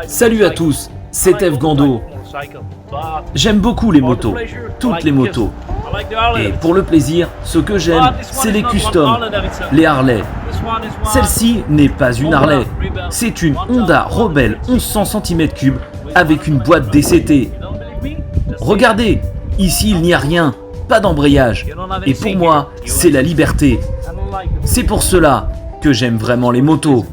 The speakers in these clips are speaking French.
Salut à tous, c'est Eve Gando. J'aime beaucoup les motos, toutes les motos. Et pour le plaisir, ce que j'aime, c'est les customs, les Harley. Celle-ci n'est pas une Harley, c'est une Honda Rebel 1100 cm3 avec une boîte DCT. Regardez, ici il n'y a rien, pas d'embrayage. Et pour moi, c'est la liberté. C'est pour cela que j'aime vraiment les motos.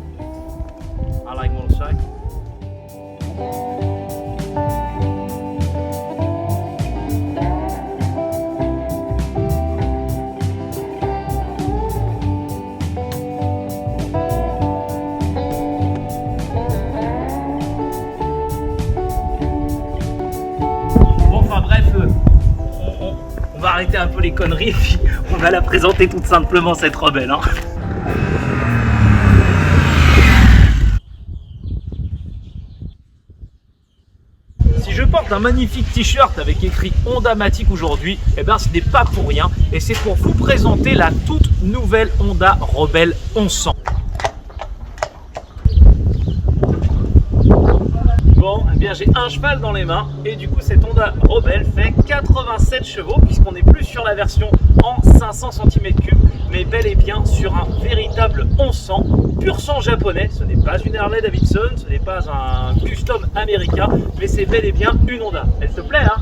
On va arrêter un peu les conneries et puis on va la présenter tout simplement, cette rebelle. Si je porte un magnifique t-shirt avec écrit Honda-Matic aujourd'hui, eh bien ce n'est pas pour rien et c'est pour vous présenter la toute nouvelle Honda Rebel 1100. Bon, eh bien j'ai un cheval dans les mains et du coup cette Honda Rebel fait 87 chevaux puisqu'on n'est plus sur la version en 500 cm3 mais bel et bien sur un véritable 1100 pur sang japonais. Ce n'est pas une Harley Davidson, ce n'est pas un custom américain, mais c'est bel et bien une Honda. Elle te plaît, hein?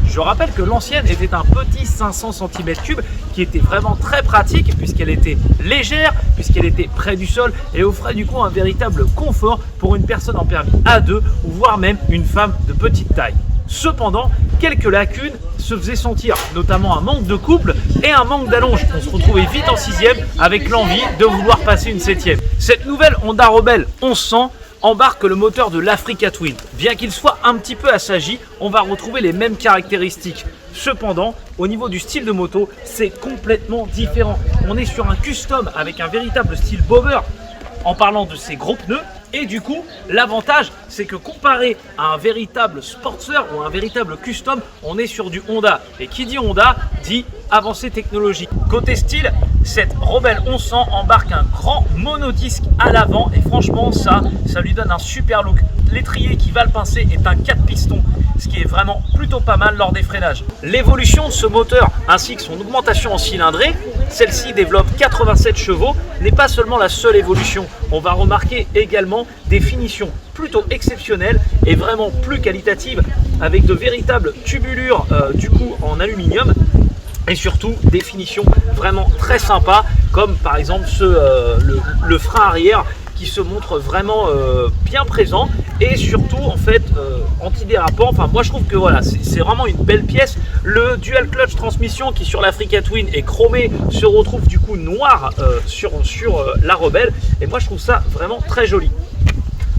Je rappelle que l'ancienne était un petit 500 cm3 qui était vraiment très pratique puisqu'elle était légère, puisqu'elle était près du sol et offrait du coup un véritable confort pour une personne en permis A2 ou voire même une femme de petite taille. Cependant, quelques lacunes se faisaient sentir, notamment un manque de couple et un manque d'allonge. On se retrouvait vite en 6e avec l'envie de vouloir passer une 7e. Cette nouvelle Honda Rebel 1100 embarque le moteur de l'Africa Twin. Bien qu'il soit un petit peu assagi, on va retrouver les mêmes caractéristiques. Cependant, au niveau du style de moto, c'est complètement différent. On est sur un custom avec un véritable style bobber en parlant de ses gros pneus. Et du coup, l'avantage, c'est que comparé à un véritable Sportster ou un véritable custom, on est sur du Honda. Et qui dit Honda, dit avancée technologique. Côté style, cette Rebel 1100 embarque un grand monodisque à l'avant et franchement, ça lui donne un super look. L'étrier qui va le pincer est un 4 pistons, ce qui est vraiment plutôt pas mal lors des freinages. L'évolution de ce moteur ainsi que son augmentation en cylindrée, celle-ci développe 87 chevaux, n'est pas seulement la seule évolution. On va remarquer également des finitions plutôt exceptionnelles et vraiment plus qualitatives avec de véritables tubulures du coup en aluminium et surtout des finitions vraiment très sympas comme par exemple le frein arrière qui se montre vraiment bien présent et surtout en fait antidérapant. Enfin moi je trouve que voilà, c'est vraiment une belle pièce. Le dual clutch transmission qui sur l'Africa Twin est chromé se retrouve du coup noir sur la Rebel et moi je trouve ça vraiment très joli.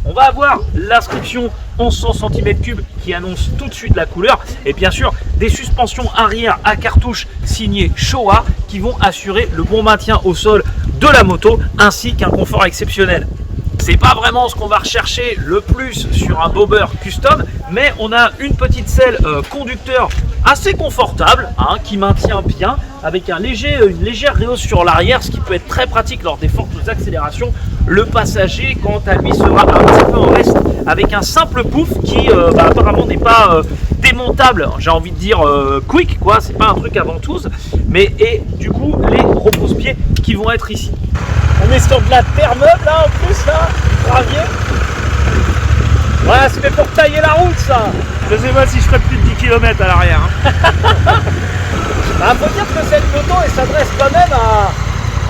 On va avoir l'inscription 1100 cm3 qui annonce tout de suite la couleur et bien sûr des suspensions arrière à cartouche signées Showa qui vont assurer le bon maintien au sol de la moto ainsi qu'un confort exceptionnel. C'est pas vraiment ce qu'on va rechercher le plus sur un bobber custom, mais on a une petite selle conducteur assez confortable qui maintient bien avec une légère rehausse sur l'arrière, ce qui peut être très pratique lors des fortes accélérations. Le passager quant à lui sera un petit peu en reste avec un simple pouf qui apparemment n'est pas démontable, j'ai envie de dire quick quoi, c'est pas un truc à ventouse, mais et du coup les repose-pieds qui vont être ici. On est sur de la terre meuble là en plus là, du gravier. Voilà, c'est fait pour tailler la route ça. Je sais pas si je ferai plus de 10 km à l'arrière. Faut dire que cette moto elle s'adresse quand même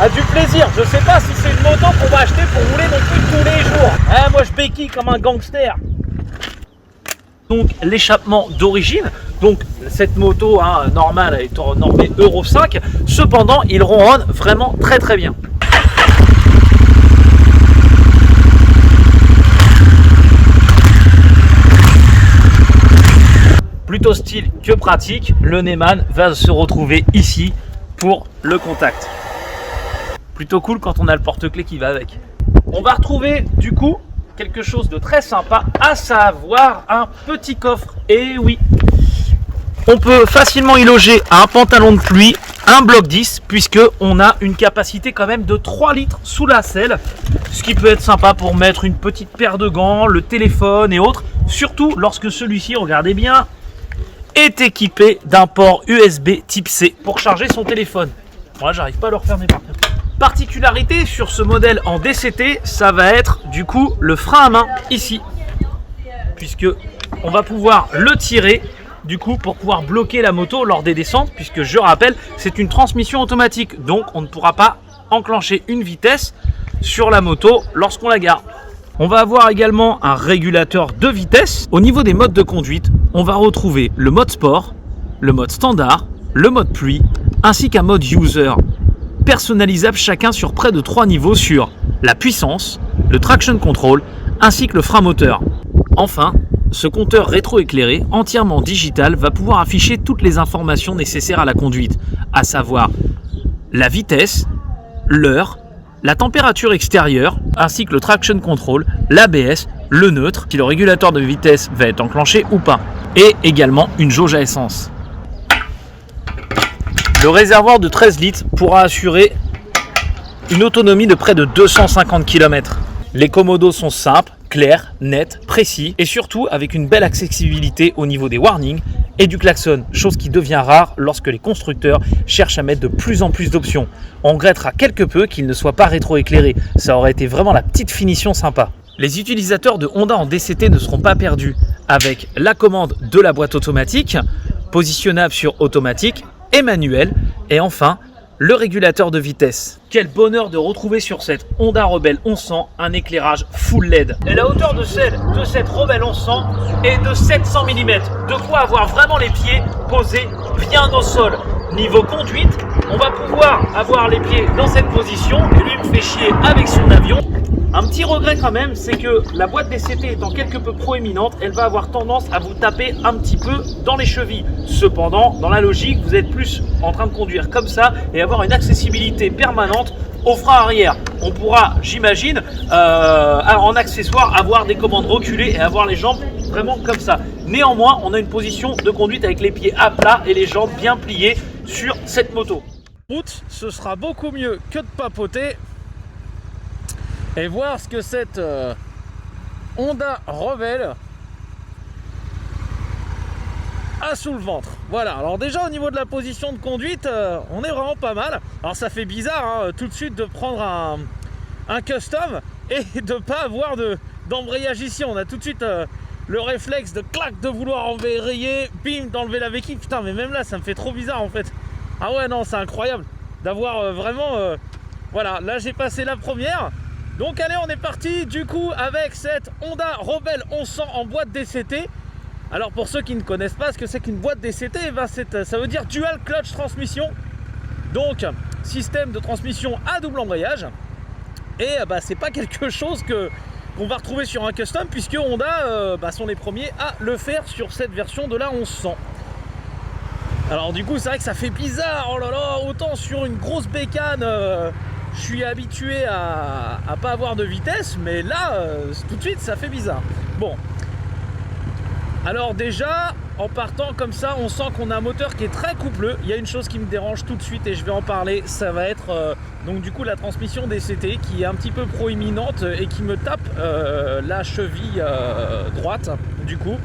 à du plaisir. Je sais pas si c'est une moto qu'on va acheter pour rouler non plus tous les jours. Moi je béquille comme un gangster. Donc l'échappement d'origine, donc cette moto normale est normée Euro 5, cependant il ronronne vraiment très très bien. Plutôt style que pratique, le Neyman va se retrouver ici pour le contact. Plutôt cool quand on a le porte-clés qui va avec. On va retrouver du coup quelque chose de très sympa, à savoir un petit coffre. Et oui, on peut facilement y loger un pantalon de pluie un bloc 10 puisque on a une capacité quand même de 3 litres sous la selle, ce qui peut être sympa pour mettre une petite paire de gants, le téléphone et autres, surtout lorsque celui-ci, regardez bien, est équipé d'un port USB type C pour charger son téléphone. Moi, j'arrive pas à le refermer par contre. Particularité sur ce modèle en DCT, ça va être du coup le frein à main ici, puisque on va pouvoir le tirer du coup pour pouvoir bloquer la moto lors des descentes, puisque je rappelle c'est une transmission automatique, donc on ne pourra pas enclencher une vitesse sur la moto lorsqu'on la gare. On va avoir également un régulateur de vitesse. Au niveau des modes de conduite, on va retrouver le mode sport, le mode standard, le mode pluie, ainsi qu'un mode user, personnalisable chacun sur près de 3 niveaux sur la puissance, le traction control, ainsi que le frein moteur. Enfin, ce compteur rétroéclairé, entièrement digital, va pouvoir afficher toutes les informations nécessaires à la conduite, à savoir la vitesse, l'heure, la température extérieure, ainsi que le traction control, l'ABS, le neutre, si le régulateur de vitesse va être enclenché ou pas, et également une jauge à essence. Le réservoir de 13 litres pourra assurer une autonomie de près de 250 km. Les commodos sont simples, clairs, nets, précis et surtout avec une belle accessibilité au niveau des warnings et du klaxon, chose qui devient rare lorsque les constructeurs cherchent à mettre de plus en plus d'options. On regrettera quelque peu qu'il ne soit pas rétroéclairé, ça aurait été vraiment la petite finition sympa. Les utilisateurs de Honda en DCT ne seront pas perdus avec la commande de la boîte automatique, positionnable sur automatique et manuel, et enfin le régulateur de vitesse. Quel bonheur de retrouver sur cette Honda Rebel 1100 un éclairage full LED. Et la hauteur de celle de cette Rebel 1100 est de 700 mm, de quoi avoir vraiment les pieds posés bien au sol. Niveau conduite, on va pouvoir avoir les pieds dans cette position, et lui me fait chier avec son avion. Un petit regret quand même, c'est que la boîte DCT étant quelque peu proéminente, elle va avoir tendance à vous taper un petit peu dans les chevilles. Cependant, dans la logique, vous êtes plus en train de conduire comme ça et avoir une accessibilité permanente au frein arrière. On pourra, j'imagine, en accessoire, avoir des commandes reculées et avoir les jambes vraiment comme ça. Néanmoins, on a une position de conduite avec les pieds à plat et les jambes bien pliées sur cette moto. Route, ce sera beaucoup mieux que de papoter et voir ce que cette Honda Rebel a sous le ventre. Voilà, alors déjà au niveau de la position de conduite, on est vraiment pas mal. Alors ça fait bizarre hein, tout de suite de prendre un custom et de pas avoir d'embrayage ici. On a tout de suite le réflexe de clac de vouloir embrayer, bim, d'enlever la béquille. Putain, mais même là ça me fait trop bizarre en fait. Ah ouais, non, c'est incroyable d'avoir vraiment... voilà, là j'ai passé la première. Donc allez, on est parti du coup avec cette Honda Rebel 1100 en boîte DCT. Alors pour ceux qui ne connaissent pas ce que c'est qu'une boîte DCT, ça veut dire Dual Clutch Transmission. Donc système de transmission à double embrayage. Et c'est pas quelque chose qu'on va retrouver sur un custom, puisque Honda sont les premiers à le faire sur cette version de la 1100. Alors du coup c'est vrai que ça fait bizarre, oh là là, autant sur une grosse bécane je suis habitué à pas avoir de vitesse, mais là tout de suite ça fait bizarre. Bon, alors déjà en partant comme ça, on sent qu'on a un moteur qui est très coupleux. Il y a une chose qui me dérange tout de suite et je vais en parler, ça va être donc du coup la transmission DCT qui est un petit peu proéminente et qui me tape la cheville droite du coup.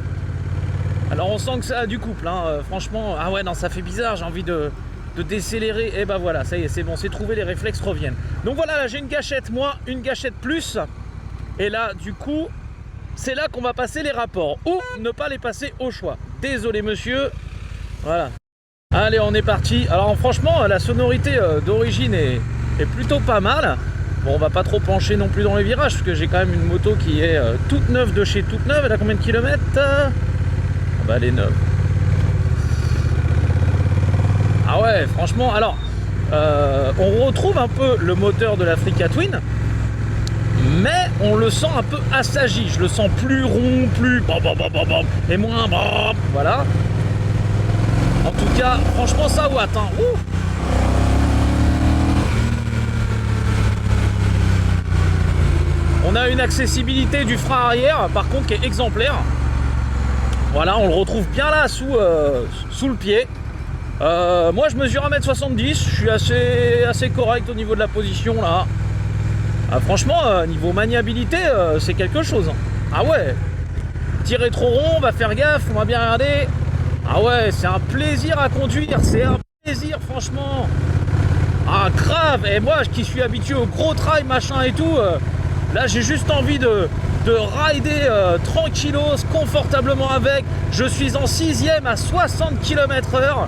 Alors on sent que ça a du couple hein. Franchement, ah ouais non, ça fait bizarre, j'ai envie de décélérer, et voilà, ça y est, c'est bon, c'est trouvé, les réflexes reviennent. Donc voilà, là j'ai une gâchette moins, une gâchette plus, et là du coup c'est là qu'on va passer les rapports ou ne pas les passer au choix. Désolé monsieur, voilà. Allez, on est parti. Alors franchement la sonorité d'origine est plutôt pas mal. Bon, on va pas trop pencher non plus dans les virages parce que j'ai quand même une moto qui est toute neuve de chez toute neuve. Elle a combien de kilomètres? Elle est neuve. Ah ouais, franchement, alors on retrouve un peu le moteur de l'Africa Twin, mais on le sent un peu assagi. Je le sens plus rond, plus et moins voilà. En tout cas, franchement, ça watt hein. On a une accessibilité du frein arrière, par contre, qui est exemplaire. Voilà, on le retrouve bien là sous le pied. Moi je mesure 1m70, je suis assez correct au niveau de la position là. Ah, franchement, niveau maniabilité, c'est quelque chose. Ah ouais, tirer trop rond, on va faire gaffe, on va bien regarder. Ah ouais, c'est un plaisir à conduire, c'est un plaisir franchement. Ah grave, et moi qui suis habitué au gros trail machin et tout, là j'ai juste envie de rider tranquillos, confortablement avec. Je suis en 6ème à 60 km/h.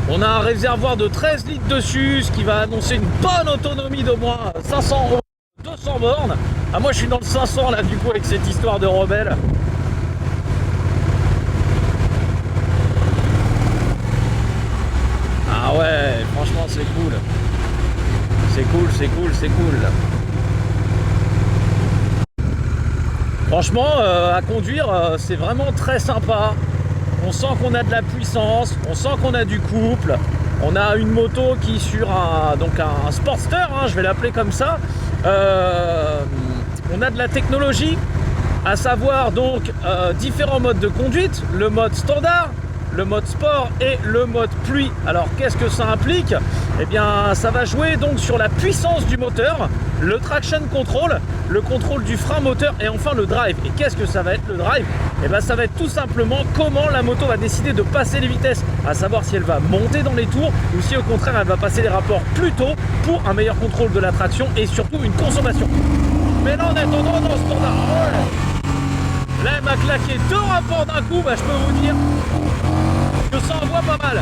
On a un réservoir de 13 litres dessus, ce qui va annoncer une bonne autonomie d'au moins 500 200 bornes. Ah moi je suis dans le 500 là du coup avec cette histoire de rebelle. Ah ouais, franchement c'est cool. C'est cool, c'est cool, c'est cool. Franchement, à conduire, c'est vraiment très sympa. On sent qu'on a de la puissance, on sent qu'on a du couple. On a une moto qui sur un Sportster, hein, je vais l'appeler comme ça. On a de la technologie, à savoir donc différents modes de conduite. Le mode standard, le mode sport et le mode pluie. Alors qu'est-ce que ça implique? Eh bien ça va jouer donc sur la puissance du moteur, le traction control, le contrôle du frein moteur et enfin le drive. Et qu'est-ce que ça va être le drive? Eh bien ça va être tout simplement comment la moto va décider de passer les vitesses, à savoir si elle va monter dans les tours ou si au contraire elle va passer les rapports plus tôt pour un meilleur contrôle de la traction et surtout une consommation. Mais là on est en dans ce standard. Là elle m'a claqué 2 rapports d'un coup, bah, je peux vous dire que ça envoie pas mal.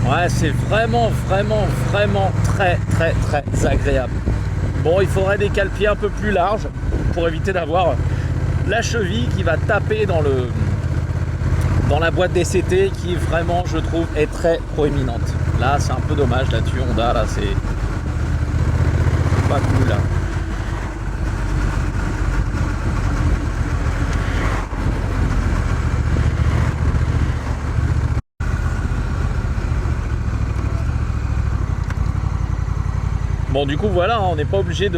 Ouais, c'est vraiment très agréable. Bon, il faudrait des cale-pieds un peu plus larges pour éviter d'avoir la cheville qui va taper dans la boîte DCT qui vraiment, je trouve, est très proéminente. Là, c'est un peu dommage là-dessus, Honda, là, c'est pas cool, là. Bon du coup voilà, on n'est pas obligé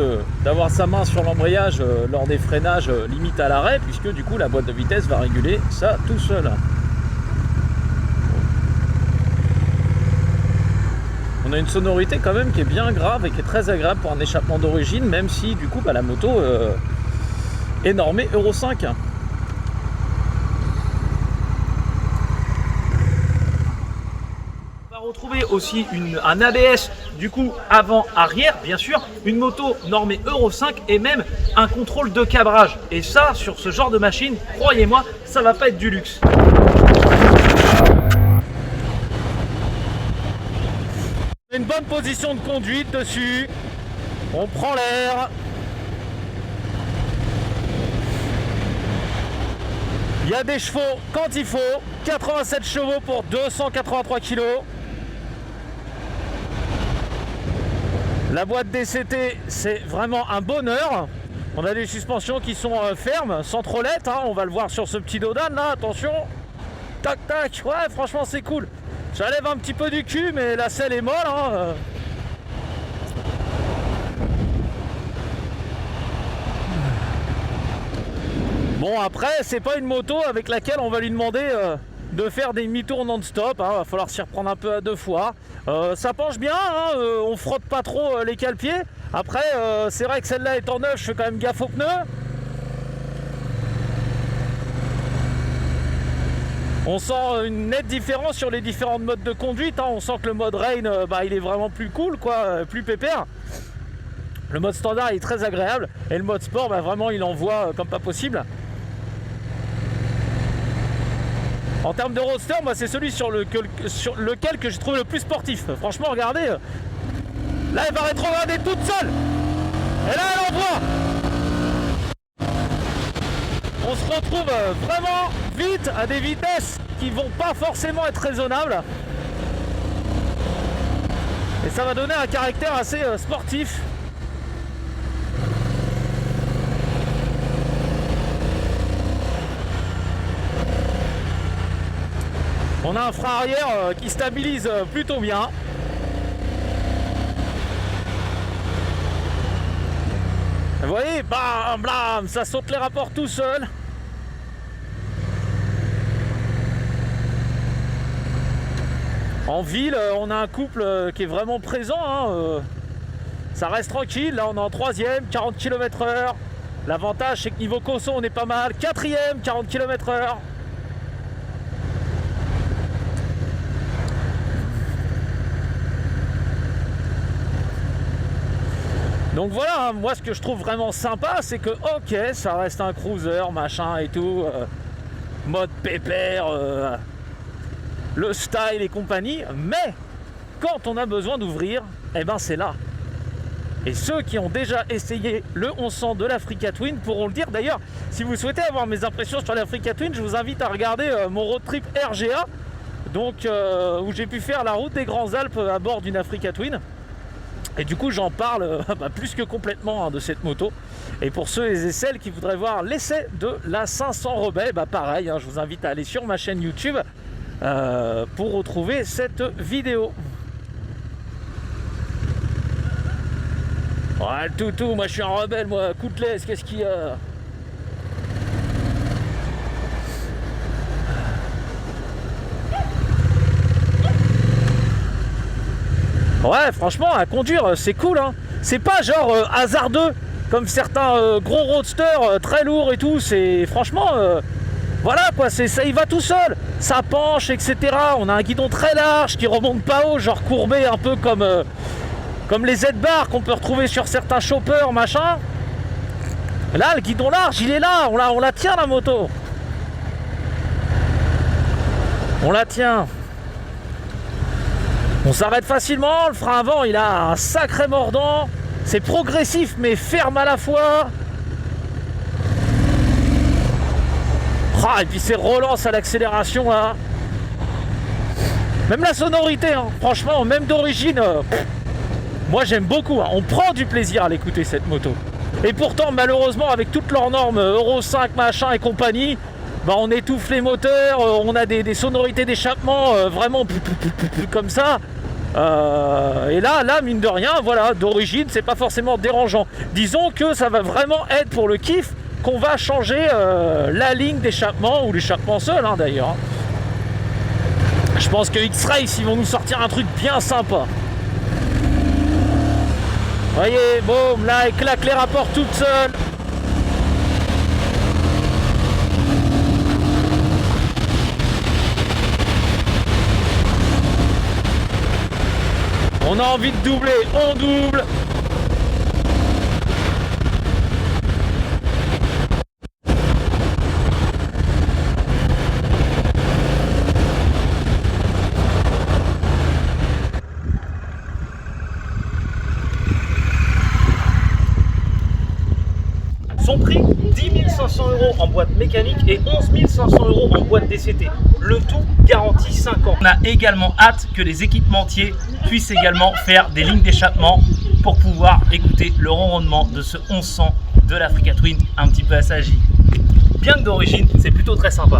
d'avoir sa main sur l'embrayage lors des freinages limite à l'arrêt, puisque du coup la boîte de vitesse va réguler ça tout seul. On a une sonorité quand même qui est bien grave et qui est très agréable pour un échappement d'origine, même si du coup bah, la moto est normée Euro 5. Retrouver aussi un ABS du coup avant arrière bien sûr, une moto normée Euro 5 et même un contrôle de cabrage, et ça sur ce genre de machine, croyez-moi, ça va pas être du luxe. Une bonne position de conduite dessus, on prend l'air. Il y a des chevaux quand il faut, 87 chevaux pour 283 kg. La boîte DCT, c'est vraiment un bonheur. On a des suspensions qui sont fermes, sans trolette, hein. On va le voir sur ce petit dodan là, attention. Tac tac, ouais franchement c'est cool. Ça lève un petit peu du cul, mais la selle est molle, hein. Bon après, c'est pas une moto avec laquelle on va lui demander de faire des demi-tours non-stop, hein. Va falloir s'y reprendre un peu à 2 fois. Ça penche bien, hein. On frotte pas trop les cale-pieds. Après, c'est vrai que celle-là étant neuve, je fais quand même gaffe aux pneus. On sent une nette différence sur les différents modes de conduite, hein. On sent que le mode rain, il est vraiment plus cool, quoi, plus pépère. Le mode standard il est très agréable et le mode sport, vraiment il envoie comme pas possible. En termes de roadster, moi c'est celui sur lequel que je trouve le plus sportif. Franchement, regardez, là elle va rétrograder toute seule. Et là elle envoie. On se retrouve vraiment vite à des vitesses qui vont pas forcément être raisonnables. Et ça va donner un caractère assez sportif. On a un frein arrière qui stabilise plutôt bien. Vous voyez, bam, blam, ça saute les rapports tout seul. En ville, on a un couple qui est vraiment présent. Hein, ça reste tranquille. Là, on est en 3e, 40 km/h. L'avantage, c'est que niveau conso, on est pas mal. 4e, 40 km/h. Donc voilà, moi ce que je trouve vraiment sympa, c'est que ok, ça reste un cruiser, machin et tout, mode pépère, le style et compagnie, mais quand on a besoin d'ouvrir, eh ben c'est là. Et ceux qui ont déjà essayé le 1100 de l'Africa Twin pourront le dire. D'ailleurs, si vous souhaitez avoir mes impressions sur l'Africa Twin, je vous invite à regarder mon road trip RGA, donc où j'ai pu faire la route des Grandes Alpes à bord d'une Africa Twin. Et du coup j'en parle plus que complètement de cette moto. Et pour ceux et celles qui voudraient voir l'essai de la 500 Rebelle, pareil, je vous invite à aller sur ma chaîne YouTube pour retrouver cette vidéo. Ouais, le toutou, moi je suis un rebelle, moi, coup de laisse, qu'est-ce qu'il y a? Ouais, franchement, à conduire, c'est cool, hein. C'est pas genre hasardeux, comme certains gros roadsters très lourds et tout. C'est franchement, voilà quoi, ça y va tout seul. Ça penche, etc. On a un guidon très large qui remonte pas haut, genre courbé, un peu comme les Z-bars qu'on peut retrouver sur certains choppers, machin. Là, le guidon large, il est là, on la tient la moto. On la tient. On s'arrête facilement, le frein avant il a un sacré mordant, c'est progressif mais ferme à la fois. Ah, et puis c'est relance à l'accélération là. Même la sonorité, hein, franchement, même d'origine, moi j'aime beaucoup, hein. On prend du plaisir à l'écouter cette moto. Et pourtant malheureusement avec toutes leurs normes Euro 5 machin et compagnie, on étouffe les moteurs, on a des sonorités d'échappement vraiment comme ça. Et là, mine de rien, voilà, d'origine, c'est pas forcément dérangeant. Disons que ça va vraiment être pour le kiff qu'on va changer la ligne d'échappement ou l'échappement seul, hein, d'ailleurs. Je pense que X-Race, ils vont nous sortir un truc bien sympa. Voyez, boum, là, elle claque les rapports toute seule. On a envie de doubler, on double. Son prix, 10 500 € en boîte mécanique et 11 500 € en boîte DCT. Le tout garanti 5 ans. On a également hâte que les équipementiers puissent également faire des lignes d'échappement pour pouvoir écouter le ronronnement de ce 1100 de l'Africa Twin un petit peu assagi. Bien que d'origine, c'est plutôt très sympa.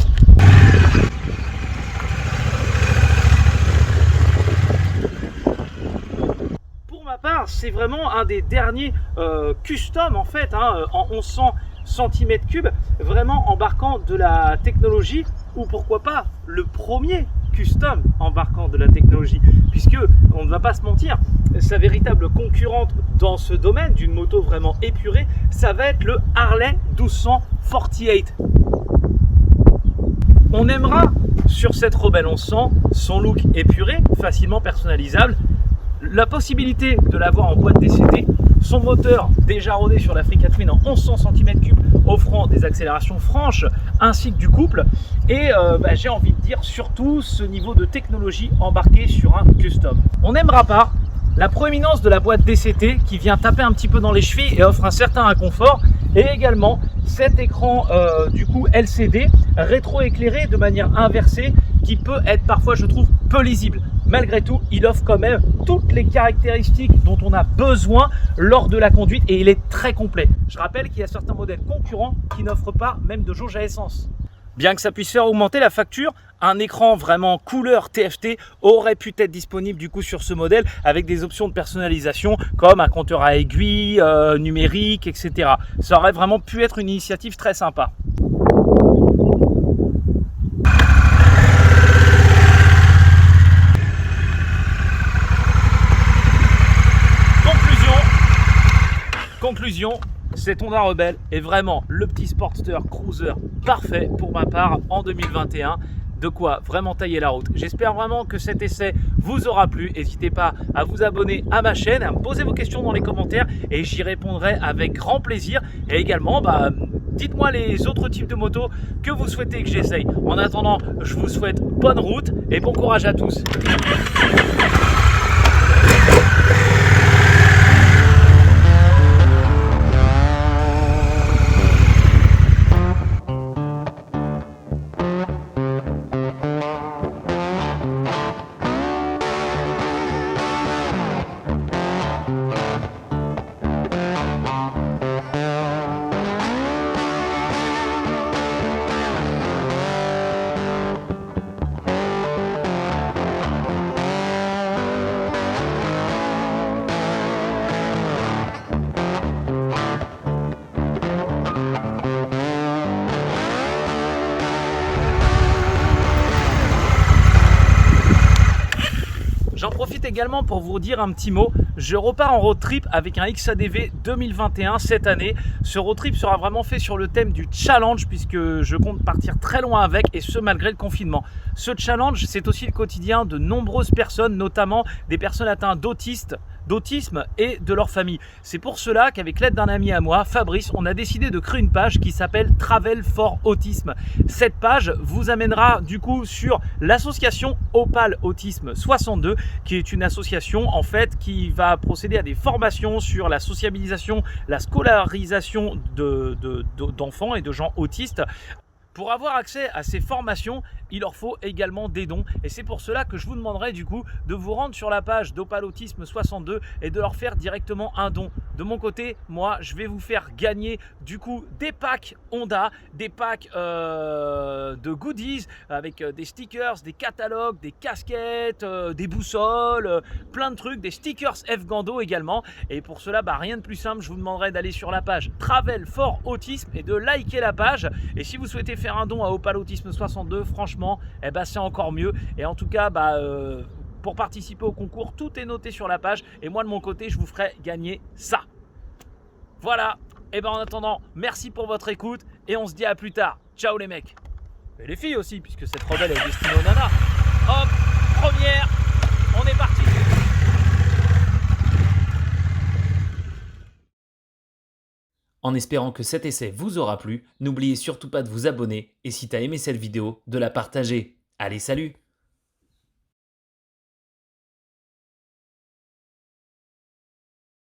C'est vraiment un des derniers custom en fait, hein, en 1100 cm3, vraiment embarquant de la technologie, ou pourquoi pas le premier custom embarquant de la technologie, puisque on ne va pas se mentir, sa véritable concurrente dans ce domaine d'une moto vraiment épurée, ça va être le Harley 1248. On aimera sur cette Rebelle 1100 son look épuré, facilement personnalisable, la possibilité de l'avoir en boîte DCT, son moteur déjà rodé sur l'Africa Twin en 1100 cm3 offrant des accélérations franches ainsi que du couple, et j'ai envie de dire surtout ce niveau de technologie embarqué sur un custom. On n'aimera pas la proéminence de la boîte DCT qui vient taper un petit peu dans les chevilles et offre un certain inconfort, et également cet écran du coup LCD rétro-éclairé de manière inversée qui peut être parfois, je trouve, peu lisible. Malgré tout, il offre quand même toutes les caractéristiques dont on a besoin lors de la conduite et il est très complet. Je rappelle qu'il y a certains modèles concurrents qui n'offrent pas même de jauge à essence. Bien que ça puisse faire augmenter la facture, un écran vraiment couleur TFT aurait pu être disponible du coup sur ce modèle avec des options de personnalisation comme un compteur à aiguille, numérique, etc. Ça aurait vraiment pu être une initiative très sympa. Conclusion, cette Honda Rebel est vraiment le petit Sportster Cruiser parfait pour ma part en 2021. De quoi vraiment tailler la route. J'espère vraiment que cet essai vous aura plu. N'hésitez pas à vous abonner à ma chaîne, à me poser vos questions dans les commentaires et j'y répondrai avec grand plaisir. Et également, dites-moi les autres types de motos que vous souhaitez que j'essaye. En attendant, je vous souhaite bonne route et bon courage à tous. J'en profite également pour vous dire un petit mot. Je repars en road trip avec un XADV 2021 cette année. Ce road trip sera vraiment fait sur le thème du challenge puisque je compte partir très loin avec et ce malgré le confinement. Ce challenge, c'est aussi le quotidien de nombreuses personnes, notamment des personnes atteintes d'autisme et de leur famille. C'est pour cela qu'avec l'aide d'un ami à moi, Fabrice, on a décidé de créer une page qui s'appelle Travel for Autisme. Cette page vous amènera du coup sur l'association Opal Autisme 62 qui est une association en fait qui va procéder à des formations sur la sociabilisation, la scolarisation d'enfants et de gens autistes. Pour avoir accès à ces formations, il leur faut également des dons et c'est pour cela que je vous demanderai du coup de vous rendre sur la page d'Opal Autisme 62 et de leur faire directement un don. De mon côté, moi, je vais vous faire gagner du coup des packs Honda, des packs de goodies avec des stickers, des catalogues, des casquettes, des boussoles, plein de trucs, des stickers F Gando également. Et pour cela, rien de plus simple, je vous demanderai d'aller sur la page Travel for Autisme et de liker la page. Et si vous souhaitez faire un don à Opal Autisme 62, franchement, c'est encore mieux. Et en tout cas, pour participer au concours, tout est noté sur la page. Et moi, de mon côté, je vous ferai gagner ça. Voilà. Et en attendant, merci pour votre écoute. Et on se dit à plus tard. Ciao les mecs. Et les filles aussi, puisque cette rebelle est destinée aux nanas. Hop, première. On est parti. En espérant que cet essai vous aura plu, n'oubliez surtout pas de vous abonner et si t'as aimé cette vidéo, de la partager. Allez, salut!